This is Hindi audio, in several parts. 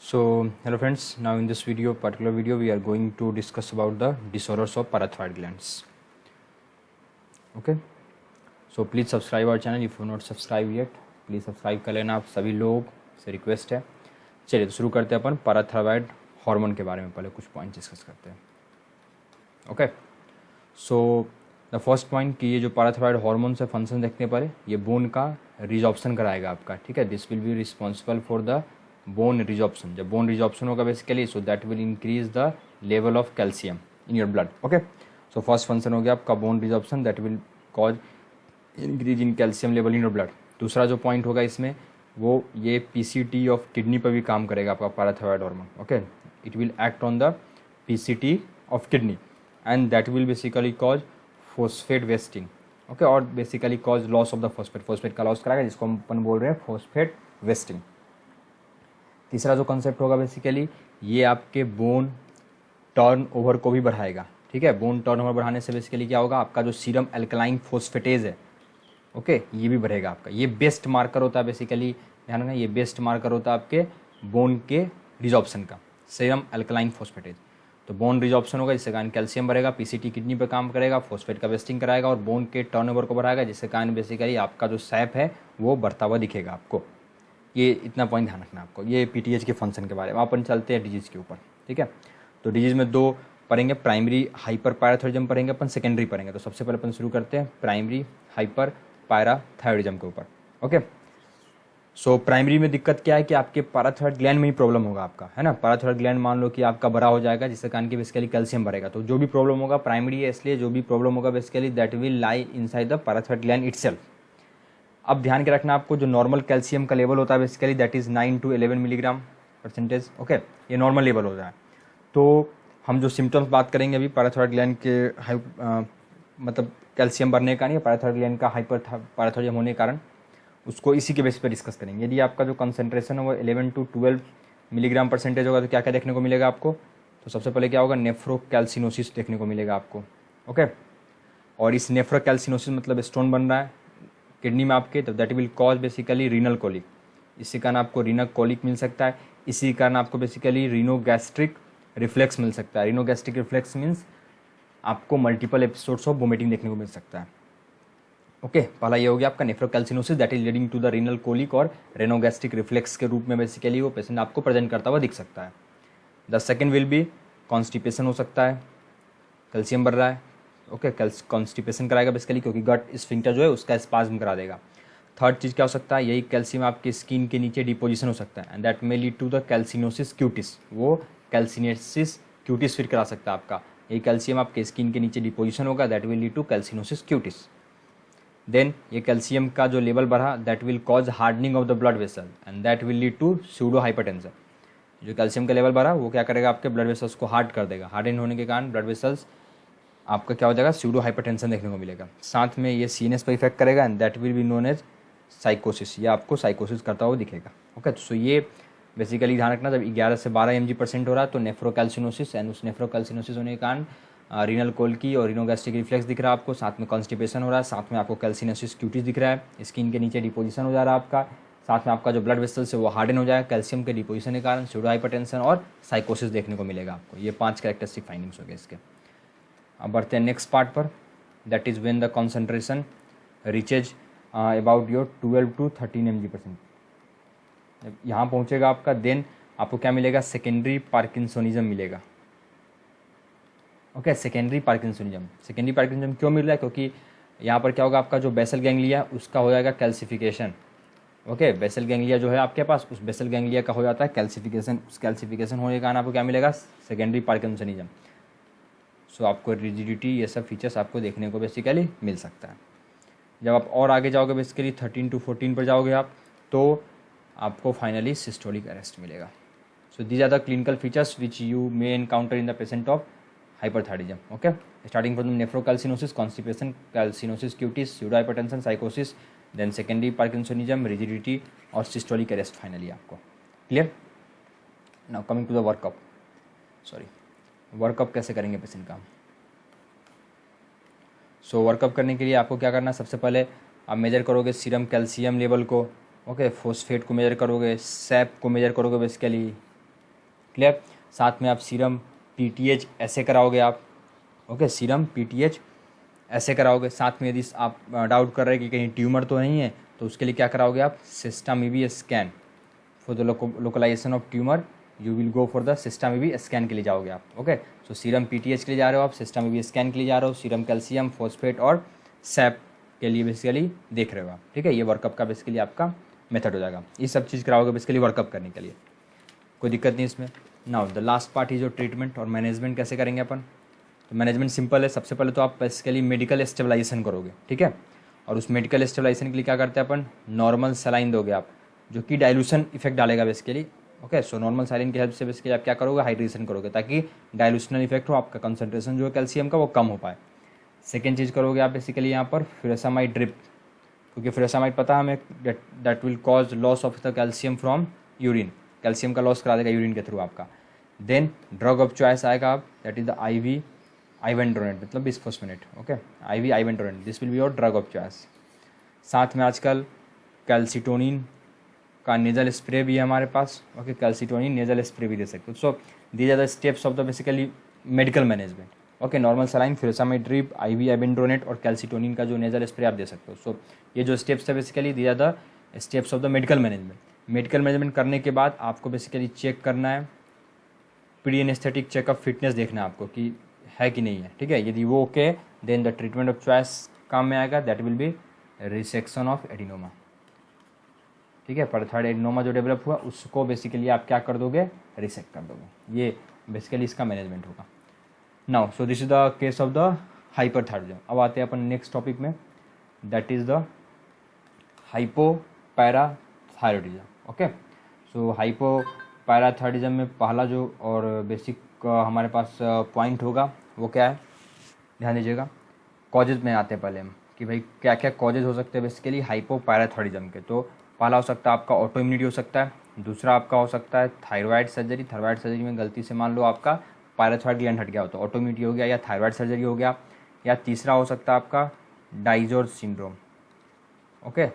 So hello friends, now in this particular video we are going to discuss about the disorders of parathyroid glands. Okay, so please subscribe our channel if you not subscribe yet. Please subscribe कर लेना आप सभी लोग से रिक्वेस्ट है. चलिए तो शुरू करते हैं अपन पैराथायरॉयड हार्मोन के बारे में. पहले कुछ पॉइंट डिस्कस करते हैं. Okay, so the first point कि ये जो पैराथायरॉयड हार्मोन से फंक्शन देखने पर ये बोन का रिजॉर्प्शन कराएगा आपका. ठीक है, this will be responsible for the bone resorption. जब बोन रिजॉर्प्शन होगा basically, so that will increase the level of calcium in your blood. Okay, so first function हो गया आपका bone resorption, that will cause increase in calcium level in your blood. दूसरा जो पॉइंट होगा इसमें वो ये पीसीटी ऑफ किडनी पर भी काम करेगा आपका parathyroid hormone. Okay, it will act on the PCT of kidney and that will basically cause phosphate wasting. Okay, और basically cause loss of the phosphate का लॉस कराएगा, जिसको हम अपन बोल रहे हैं फॉस्फेट वेस्टिंग. तीसरा जो कॉन्सेप्ट होगा बेसिकली ये आपके बोन टर्न ओवर को भी बढ़ाएगा. ठीक है, बोन टर्न ओवर बढ़ाने से बेसिकली क्या होगा, आपका जो सीरम एल्कलाइन फोस्फेटेज है, ओके, ये भी बढ़ेगा आपका. ये बेस्ट मार्कर होता है बेसिकली, ध्यान रखना, ये बेस्ट मार्कर होता है आपके बोन के रिजॉर्प्शन का, सीरम एल्कलाइन फोस्फेटेज. तो बोन रिजॉर्प्शन होगा जिससे कारण कैल्शियम बढ़ेगा, पीसीटी किडनी पे काम करेगा, फोस्फेट का वेस्टिंग कराएगा और बोन के टर्नओवर को बढ़ाएगा, जिससे कारण बेसिकली आपका जो सैप है वो बढ़ता हुआ दिखेगा आपको. ये इतना पॉइंट ध्यान रखना आपको. ये पीटीएच के फंक्शन के बारे में. अपन चलते हैं डिजीज़ के ऊपर. ठीक है, तो डिजीज़ में दो पढ़ेंगे, प्राइमरी हाइपर पैराथायरॉयडिज्म पढ़ेंगे अपन, सेकेंडरी पढ़ेंगे. तो सबसे पहले अपन शुरू करते हैं प्राइमरी हाइपर पैराथायरॉयडिज्म के ऊपर. ओके, सो प्राइमरी में दिक्कत क्या है कि आपके पैराथायरॉयड ग्लैंड में ही प्रॉब्लम होगा आपका, है ना. पैराथायरॉयड ग्लैंड मान लो कि आपका बड़ा हो जाएगा, जिससे कारण की बेसिकली कैल्शियम बढ़ेगा. तो जो भी प्रॉब्लम होगा प्राइमरी है, इसलिए जो भी प्रॉब्लम होगा basically that will lie inside the parathyroid gland itself. अब ध्यान के रखना आपको, जो नॉर्मल कैल्शियम का लेवल होता है basically that is 9 to 11 milligram percentage. Okay, ये नॉर्मल लेवल होता है. तो हम जो सिम्टम्स बात करेंगे अभी पैराथायरॉयड ग्लैंड के मतलब कैल्शियम बढ़ने का नहीं, पैराथायरॉयड ग्लैंड का हाइपर पैराथायरॉयडिज्म होने के कारण, उसको इसी के बेस पर डिस्कस करेंगे. यदि आपका जो कंसंट्रेशन है वो 11 to 12 मिलीग्राम परसेंटेज होगा तो क्या क्या देखने को मिलेगा आपको. तो सबसे पहले क्या होगा, नेफ्रोकैल्सिनोसिस देखने को मिलेगा आपको. ओके, और इस नेफ्रोकैल्सिनोसिस मतलब स्टोन बन रहा है किडनी में आपके, तो that will cause basically renal colic. इसी कारण आपको रीनल कोलिक मिल सकता है. इसी कारण आपको बेसिकली रीनोगैस्ट्रिक रिफ्लेक्स मिल सकता है. रीनोगैस्ट्रिक रिफ्लेक्स मीन्स आपको मल्टीपल एपिसोड्स ऑफ वोमिटिंग देखने को मिल सकता है. ओके, पहला ये हो गया आपका nephrocalcinosis that is leading to the renal colic और रेनोगैस्ट्रिक रिफ्लेक्स के रूप में बेसिकली वो पेशेंट आपको प्रेजेंट करता हुआ दिख सकता है. The second will be constipation हो सकता है, कैल्शियम बढ़ रहा है. ओके, कॉन्स्टिपेशन कराएगा बेसिकली, क्योंकि गट स्फिंक्टर जो है उसका स्पाज्म करा देगा. थर्ड चीज़ क्या हो सकता है, यही कैल्शियम आपकी स्किन के नीचे डिपोजिशन हो सकता है and that may lead to the calcinosis cutis. वो कैल्सिनेसिस क्यूटिस फिर करा सकता है आपका. ये कैल्शियम आपके स्किन के नीचे डिपोजिशन होगा, that will lead to calcinosis cutis. Then ये कैल्शियम का जो लेवल बढ़ा that will cause hardening of the blood vessel and that will lead to pseudo hypertension. जो कैल्शियम का लेवल बढ़ा वो क्या करेगा, आपके ब्लड वेसल्स को हार्ड कर देगा. हार्डन होने के कारण ब्लड वेसल्स आपका क्या हो जाएगा, सूडो हाइपरटेंशन देखने को मिलेगा. साथ में ये सीएनएस पर इफेक्ट करेगा and that will be known as साइकोसिस. ये आपको साइकोसिस करता हुआ दिखेगा. ओके, तो ये बेसिकली ध्यान रखना, जब 11 से 12 mg% हो रहा है तो नेफ्रोकैल्सिनोसिस, एंड उस नेफ्रोकैल्सिनोसिस होने के कारण रीनल कोल्की और रीनोगैस्ट्रिक रिफ्लेक्स दिख रहा है आपको. साथ में कॉन्स्टिपेशन हो रहा है, साथ में आपको कैल्सिनोसिस क्यूटिस दिख रहा है, स्किन के नीचे डिपोजिशन हो जा रहा है आपका. साथ में आपका जो ब्लड वेसल्स है वो हार्डन हो जाएगा कैल्शियम के डिपोजिशन के कारण, सूडो हाइपरटेंशन और साइकोसिस देखने को मिलेगा आपको. ये 5 कैरेक्टरिस्टिक फाइंडिंग्स हो गए इसके. अब बढ़ते हैं नेक्स्ट पार्ट पर, that is when the concentration reaches about your 12 to 13 mg%. जब यहाँ पहुँचेगा आपका, देन आपको क्या मिलेगा, सेकेंडरी पार्किंसोनिज्म मिलेगा. ओके, सेकेंडरी पार्किंसोनिज्म क्यों मिल रहा है, क्योंकि यहाँ पर क्या होगा, आपका जो बेसल गैंग्लिया उसका हो जाएगा कैल्सिफिकेशन. ओके, बेसल गैंग्लिया जो है आपके पास, उस बेसल गैंग्लिया का हो जाता है कैल्सिफिकेशन. उस कैल्सिफिकेशन होने के कारण आपको क्या मिलेगा, सेकेंडरी पार्किंसोनिज्म. सो आपको रिजिडिटी, ये सब फीचर्स आपको देखने को बेसिकली मिल सकता है. जब आप और आगे जाओगे बेसिकली 13 to 14 पर जाओगे आप, तो आपको फाइनली सिस्टोलिक अरेस्ट मिलेगा. So these are the clinical features which you may encounter in the patient of hyperthyroidism. Okay, starting from nephrocalcinosis, constipation, calcinosis cutis, pseudo hypertension, साइकोसिस, देन सेकेंडरी पार्किंसोनिज्म, रिजिडिटी और सिस्टोलिक अरेस्ट फाइनली आपको. Clear. Now coming to the workup कैसे करेंगे पेशेंट का. सो वर्कअप करने के लिए आपको क्या करना है, सबसे पहले आप मेजर करोगे सीरम कैल्शियम लेवल को. ओके, फॉस्फेट को मेजर करोगे, सैप को मेजर करोगे बेसिकली. क्लियर। साथ में आप सीरम PTH ऐसे कराओगे आप, ओके, सीरम PTH ऐसे कराओगे। साथ में यदि आप डाउट कर रहे हैं कि कहीं ट्यूमर तो नहीं है, तो उसके लिए क्या कराओगे आप, system EV scan for the localisation of tumour, you will go for the system EV scan के लिए जाओगे आप, ओके। सो सीरम PTH के लिए जा रहे हो आप, सिस्टम EV स्कैन के लिए जा रहे हो, सीरम कैल्शियम, फॉस्फेट और सैप के लिए बेसिकली देख रहे हो आप, ठीक है। ये वर्कअप का बेसिकली आपका मेथड हो जाएगा। ये सब चीज़ कराओगे बेसिकली वर्कअप करने के लिए, कोई दिक्कत नहीं इसमें। Now the last part is जो ट्रीटमेंट और मैनेजमेंट कैसे करेंगे अपन। तो मैनेजमेंट सिंपल है, सबसे पहले तो आप बेसिकली मेडिकल स्टेबलाइजेशन करोगे, ठीक है। और उस मेडिकल स्टेबलाइजेशन के लिए क्या करते हैं अपन, नॉर्मल सलाइन दोगे आप, जो कि डाइल्यूशन इफेक्ट डालेगा basically, okay. So normal saline की हेल्प से बेसिकली आप क्या करोगे, हाइड्रेशन करोगे, ताकि डाइल्यूशनल इफेक्ट हो, आपका कंसंट्रेशन जो है कैल्शियम का वो कम हो पाए। सेकेंड चीज़ करोगे आप बेसिकली यहाँ पर फ्यूरासामाइड ड्रिप, क्योंकि फ्यूरासामाइड पता है हमें that will cause loss of the calcium from urine, calcium का लॉस करा देगा यूरिन के थ्रू आपका। देन ड्रग ऑफ चॉइस आएगा आप, that is the IV ibandronate, मतलब bisphosphonate, okay, IV ibandronate, this will be your drug of choice. साथ में आजकल कैल्सिटोनिन का नेजल स्प्रे भी है हमारे पास, ओके, कैल्सिटोनिन नेजल स्प्रे भी दे सकते हो। So these are the steps of the basically medical management, okay. Normal saline, furosemide drip, IV ibandronate और कैल्सिटोनिन का जो नेजल स्प्रे आप दे सकते हो। सो ये जो स्टेप्स है basically these are the steps of the medical management. Medical management करने के बाद आपको बेसिकली चेक करना है, प्री एनेस्थेटिक चेकअप, फिटनेस देखना है आपको कि है कि नहीं है, ठीक है। यदि वो okay, then the treatment of choice काम में आएगा, that will be resection of adenoma, ठीक है। पैराथायरॉयड एडिनोमा जो डेवलप हुआ उसको बेसिकली आप क्या कर दोगे, रिसेक्ट कर दोगे। ये बेसिकली इसका मैनेजमेंट होगा। Now so this is the case of the hyperthyroidism. अब आते हैं अपन नेक्स्ट टॉपिक में, that is the hypoparathyroidism, okay. So hypoparathyroidism में पहला जो और बेसिक हमारे पास पॉइंट होगा वो क्या है, ध्यान दीजिएगा। कॉजेज में आते हैं पहले हम कि भाई क्या क्या कॉजेज हो सकते हैं बेसिकली हाइपोपैराथायरॉयडिज्म के। तो पहला हो सकता है आपका ऑटो इम्यूनिटी हो सकता है, दूसरा आपका हो सकता है थायराइड सर्जरी। थायराइड सर्जरी में गलती से मान लो आपका पैराथायरॉयड ग्लैंड हट गया हो तो ऑटो इम्यूनिटी हो गया या थायराइड सर्जरी हो गया। या तीसरा हो सकता है आपका DiGeorge syndrome, okay,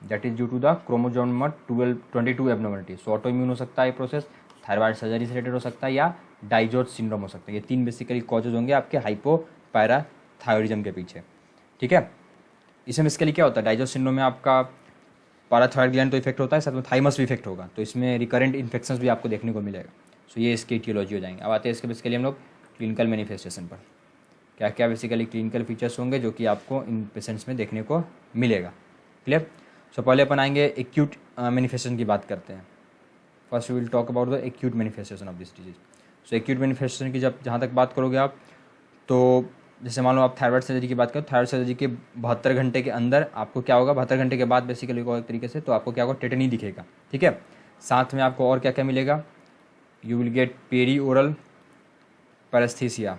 that is due to the chromosome number 22 abnormality. So autoimmune हो सकता है ये प्रोसेस, थायराइड सर्जरी से रिलेटेड हो सकता है या डाइजॉर्ज सिंड्रोम हो सकता है। ये तीन बेसिकली कॉजेज होंगे आपके हाइपोपैराथायरॉयडिज्म के पीछे, ठीक है। इसमें बेसिकली क्या होता है, डाइजॉर्ज सिंड्रोम में आपका पैराथायरॉयड ग्लैंड तो इफेक्ट होता है, साथ में थाइमस भी इफेक्ट होगा, तो इसमें रिकरेंट इन्फेक्शंस भी आपको देखने को मिलेगा। सो ये इसकी इटियोलॉजी हो जाएंगे। अब आते हैं इसके बेसिकली हम लोग क्लिनिकल मैनिफेस्टेशन पर, क्या क्या बेसिकली क्लिनिकल फीचर्स होंगे जो कि आपको इन पेशेंट्स में देखने को मिलेगा, क्लियर। सो पहले अपन आएंगे एक्यूट मैनिफेस्टेशन की बात करते हैं। First we will talk about the acute manifestation of this disease. So acute manifestation की जब जहाँ तक बात करोगे आप, तो जैसे मान लो आप थायराइड सर्जरी की बात करो, थायराइड सर्जरी के 72 घंटे के अंदर आपको क्या होगा, 72 घंटे के बाद बेसिकली एक तरीके से तो आपको क्या होगा, टेटनी दिखेगा, ठीक है। साथ में आपको और क्या क्या मिलेगा, you will get perioral paraesthesia,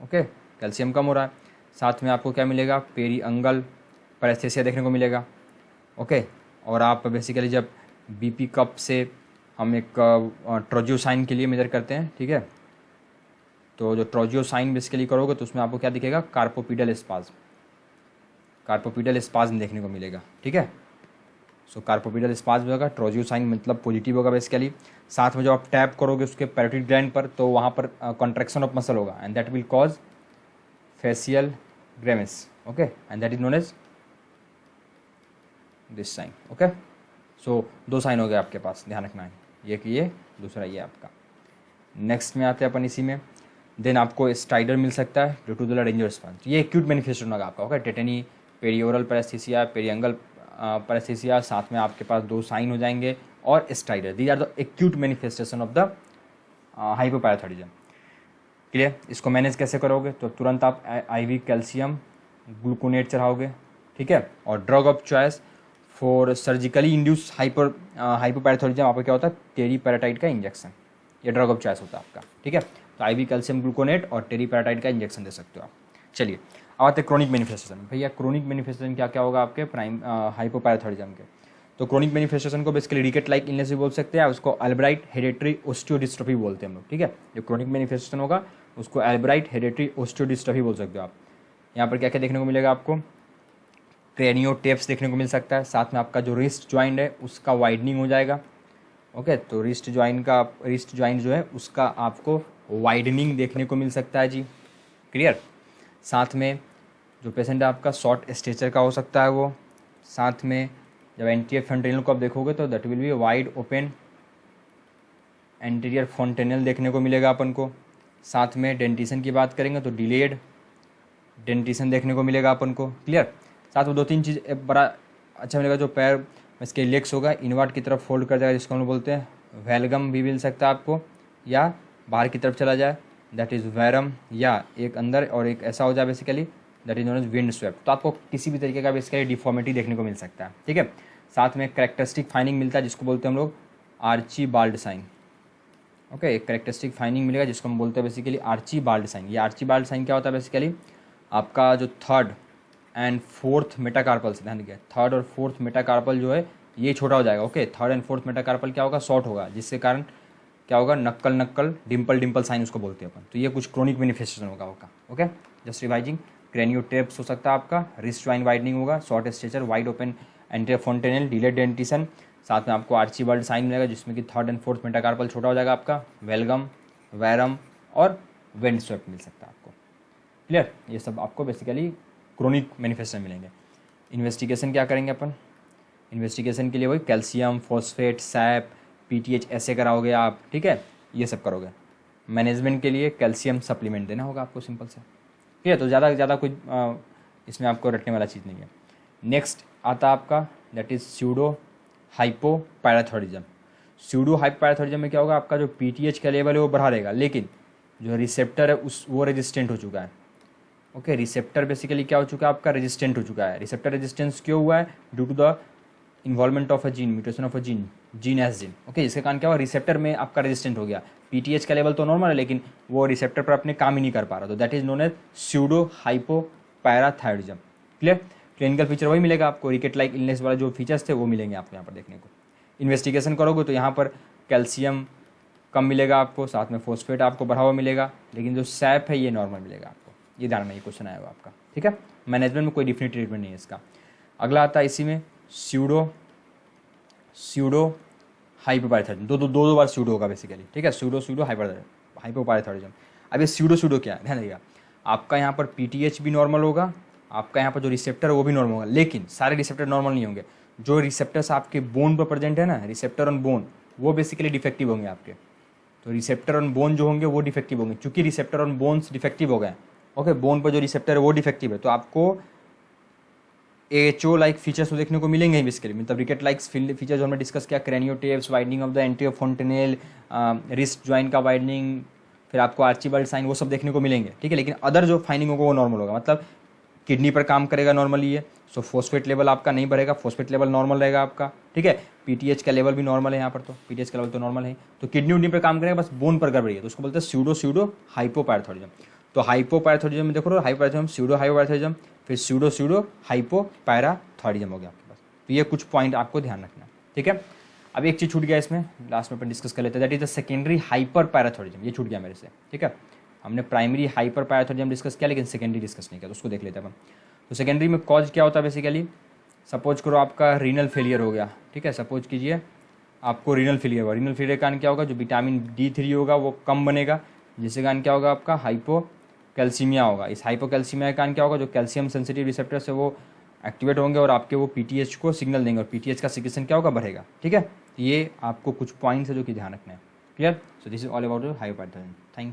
okay, calcium कम हो रहा है। साथ में आपको क्या मिलेगा, पेरी अंगल पैरेस्थीसिया देखने को मिलेगा, ओके। और आप बेसिकली जब BP कप से हम एक ट्रोजियोसाइन के लिए मेजर करते हैं, ठीक है, तो जो ट्रोजियोसाइन बेसिकली करोगे तो उसमें आपको क्या दिखेगा, कार्पोपीडल स्पाज्म, कार्पोपीडल स्पाज्म देखने को मिलेगा, ठीक है। सो कार्पोपीडल स्पाज्म होगा, ट्रोजियोसाइन मतलब पॉजिटिव होगा बेसिकली। साथ में जो आप टैप करोगे उसके पैरोटिड ग्लैंड पर तो वहाँ पर कॉन्ट्रैक्शन ऑफ मसल होगा and that will cause facial grimace, okay, and that is known as this sign, okay. So दो साइन हो गए आपके पास, ध्यान रखना है, ये कि ये दूसरा ये आपका। नेक्स्ट में आते हैं अपन इसी में, देन आपको स्टाइडर मिल सकता है due to the danger response, ये एक्यूट मैनिफेस्टेशन होगा आपका, okay. Tetany, perioral paraesthesia, periungual paraesthesia, साथ में आपके पास दो साइन हो जाएंगे और stridor, these are the acute manifestation of the hypoparathyroidism, clear. इसको मैनेज कैसे करोगे, तो तुरंत आप IV कैल्शियम ग्लूकोनेट चढ़ाओगे, ठीक है। और drug of choice for surgically induce hypoparathyroidism आपका क्या होता है, टेरीपैराटाइड का इंजेक्शन, ये ड्रग ऑफ चॉइस होता है आपका, ठीक है। तो IV कैल्शियम ग्लूकोनेट और टेरीपैराटाइड का इंजेक्शन दे सकते हो आप। चलिए अब आते हैं क्रोनिक मैनिफेस्टेशन। भैया क्रोनिक मैनिफेस्टेशन क्या क्या होगा आपके हाइपोपैराथायरॉयडिज्म के, तो क्रोनिक मैनिफेस्टेशन को बेसिकली रिकेट लाइक इलनेस भी बोल सकते हैं, उसको अल्ब्राइट हेरेटरी ओस्टियोडिस्ट्रोफी बोलते हैं हम लोग, ठीक है। जो क्रोनिक मैनिफेस्टेशन होगा उसको अल्ब्राइट हेरेटरी ओस्टियोडिस्ट्रोफी बोल सकते हो आप। यहाँ पर क्या क्या देखने को मिलेगा आपको, क्रेनियो टेप्स देखने को मिल सकता है, साथ में आपका जो रिस्ट ज्वाइंट है उसका वाइडनिंग हो जाएगा, ओके, तो रिस्ट ज्वाइंट जो है उसका आपको वाइडनिंग देखने को मिल सकता है जी, क्लियर। साथ में जो पेशेंट है आपका शॉर्ट स्टेचर का हो सकता है वो। साथ में जब एंटीरियर फॉन्टेनल को आप देखोगे तो that will B wide open anterior fontanelle देखने को मिलेगा अपन को। साथ में डेंटिशन की बात करेंगे तो डिलेड डेंटिशन देखने को मिलेगा अपन को, क्लियर। साथ में 2-3 चीज़ बड़ा अच्छा मिलेगा, जो पैर इसके लेग्स होगा इनवर्ट की तरफ फोल्ड कर जाएगा, जिसको हम लोग बोलते हैं वेलगम भी मिल सकता है आपको, या बाहर की तरफ चला जाए दैट इज़ वैरम, या एक अंदर और एक ऐसा हो जाए basically that is known as windswept. तो आपको किसी भी तरीके का बेसिकली डिफॉर्मिटी देखने को मिल सकता है, ठीक है। साथ में कैरेक्टरिस्टिक फाइनिंग मिलता है जिसको बोलते हैं हम लोग आर्चीबाल्ड साइन। ओके, एक कैरेक्टरिस्टिक फाइनिंग मिलेगा जिसको हम बोलते हैं बेसिकली आर्चीबाल्ड साइन। ये आर्चीबाल्ड साइन क्या होता है बेसिकली, आपका जो 3rd एंड 4th मेटाकार्पल से ध्यान दिया, 3rd और 4th मेटाकार्पल जो है ये छोटा हो जाएगा। Okay, 3rd and 4th metacarpal क्या होगा, शॉर्ट होगा, जिसके कारण क्या होगा, नक्कल डिम्पल साइन उसको बोलते हैं अपन। तो ये कुछ क्रोनिक मैनिफेस्टेशन होगा। ओके, जस्ट रिवाइजिंग, क्रेनियोटेप्स हो सकता है आपका, रिस्ट ज्वाइंट वाइडनिंग होगा, short stature, wide open anterior fontanelle, delayed dentition. साथ में आपको आर्चीबाल्ड साइन मिलेगा जिसमें कि 3rd एंड 4th मेटाकार्पल छोटा हो जाएगा आपका, वेलगम, वैरम और विंड स्वेप्ट मिल सकता है आपको, क्लियर। ये सब आपको बेसिकली क्रोनिक मैनिफेस्टेशन मिलेंगे। इन्वेस्टिगेशन क्या करेंगे अपन, इन्वेस्टिगेशन के लिए वही कैल्शियम, फॉस्फेट, सैप, पीटीएच ऐसे कराओगे आप, ठीक है, ये सब करोगे। मैनेजमेंट के लिए कैल्शियम सप्लीमेंट देना होगा आपको, सिंपल से, ठीक है। तो ज़्यादा कुछ इसमें आपको रटने वाला चीज़ नहीं है। नेक्स्ट आता आपका दैट इज़ स्यूडो हाइपोपैराथोरिज्म। स्यूडो हाइपोपैराथोरिज्म में क्या होगा, आपका जो पीटीएच का लेवल है वो बढ़ा रहेगा, लेकिन जो रिसेप्टर है वो रेजिस्टेंट हो चुका है। ओके, रिसेप्टर बेसिकली क्या हो चुका है आपका, रेजिस्टेंट हो चुका है। रिसेप्टर रेजिस्टेंस क्यों हुआ है, due to the involvement of a gene, mutation of a gene S gene. Okay, इसके कारण क्या हुआ, रिसेप्टर में आपका रेजिस्टेंट हो गया। पीटीएच का लेवल तो नॉर्मल है लेकिन वो रिसेप्टर पर अपने काम ही नहीं कर पा रहा, तो that is known as pseudohypoparathyroidism, clear. Clinical feature वही मिलेगा आपको, रिकेट लाइक इलनेस वाला जो फीचर्स थे वो मिलेंगे आपको यहाँ पर देखने को। इन्वेस्टिगेशन करोगे तो यहाँ पर कैल्शियम कम मिलेगा आपको, साथ में फॉस्फेट आपको बढ़ा हुआ मिलेगा, लेकिन जो सैप है ये नॉर्मल मिलेगा आपको। ये ध्यान में ये क्वेश्चन आएगा आपका, ठीक है। मैनेजमेंट में कोई डिफिनिट ट्रीटमेंट नहीं है इसका। अगला आता है इसी में स्यूडो हाइपोपैराथायरॉइडिज्म। दो बार स्यूडो होगा बेसिकली, ठीक है, स्यूडो हाइपोपैराथायरॉइडिज्म। अब ये स्यूडो क्या है, ध्यान रखिएगा, आपका यहाँ पर पीटीएच भी नॉर्मल होगा, आपका यहाँ पर जो रिसेप्टर है वो भी नॉर्मल होगा, लेकिन सारे रिसेप्टर नॉर्मल नहीं होंगे। जो रिसेप्टर्स आपके बोन पर प्रेजेंट है ना, रिसेप्टर ऑन बोन, वो बेसिकली डिफेक्टिव होंगे आपके। तो रिसेप्टर ऑन बोन जो होंगे वो डिफेक्टिव होंगे, चूंकि रिसेप्टर ऑन बोन्स डिफेक्टिव हो गए। ओके, बोन पर जो रिसेप्टर है वो डिफेक्टिव है, तो आपको एचओ लाइक फीचर्स तो देखने को मिलेंगे ही बेसिकली, मतलब रिकेट लाइक फीचर जो हमने डिस्कस किया, क्रेनियोटेप्स, widening of the anterior fontanelle, wrist joint का वाइडनिंग, फिर आपको आर्चीबाल्ड साइन, वो सब देखने को मिलेंगे, ठीक है। लेकिन अदर जो फाइंडिंग होगा वो नॉर्मल होगा, मतलब किडनी पर काम करेगा नॉर्मली है, सो फॉस्फेट लेवल आपका नहीं बढ़ेगा, फॉस्फेट लेवल नॉर्मल रहेगा आपका, ठीक है। पीटीएच का लेवल भी नॉर्मल है यहाँ पर, तो पीटीएच का लेवल तो नॉर्मल है, तो किडनी उडनी पर काम करेगा, बस बोन पर गड़बड़ी है, तो उसको बोलते हैं स्यूडो हाइपोपैराथोरिज्म। तो हाइपोपैराथोरिज्म में देखो, हाइपोपैराथोरिज्म, स्यूडो हाइपोपैराथोरिज्म, फिर स्यूडो हाइपोपैराथोरिज्म हो गया आपके पास। तो ये कुछ पॉइंट आपको ध्यान रखना है, ठीक है। अब एक चीज़ छूट गया इसमें, लास्ट में अपन डिस्कस कर लेते हैं, दैट इज द सेकेंडरी हाइपरपैराथोरिज्म। ये छूट गया मेरे से, ठीक है। हमने प्राइमरी हाइपरपैराथोरिज्म डिस्कस किया लेकिन सेकेंडरी डिस्कस नहीं किया, तो उसको देख लेते हैं अपन। तो सेकेंडरी में कॉज क्या होता है बेसिकली, सपोज करो आपका रीनल फेलियर हो गया, ठीक है, सपोज कीजिए आपको रीनल फेलियर हुआ। रीनल फेलियर का कारण क्या होगा, जो विटामिन D3 होगा वो कम बनेगा, जिसके कारण क्या होगा, आपका हाइपोकैल्सीमिया होगा। इस हाइपोकैल्सीमिया के कारण क्या होगा, जो कैल्शियम सेंसिटिव रिसेप्टर्स है वो एक्टिवेट होंगे और आपके वो पीटीएच को सिग्नल देंगे, और पीटीएच का सिक्रेशन क्या होगा, बढ़ेगा, ठीक है। ये आपको कुछ पॉइंट्स है जो कि ध्यान रखना है, clear. So this is all about hypoparathyroidism. Thank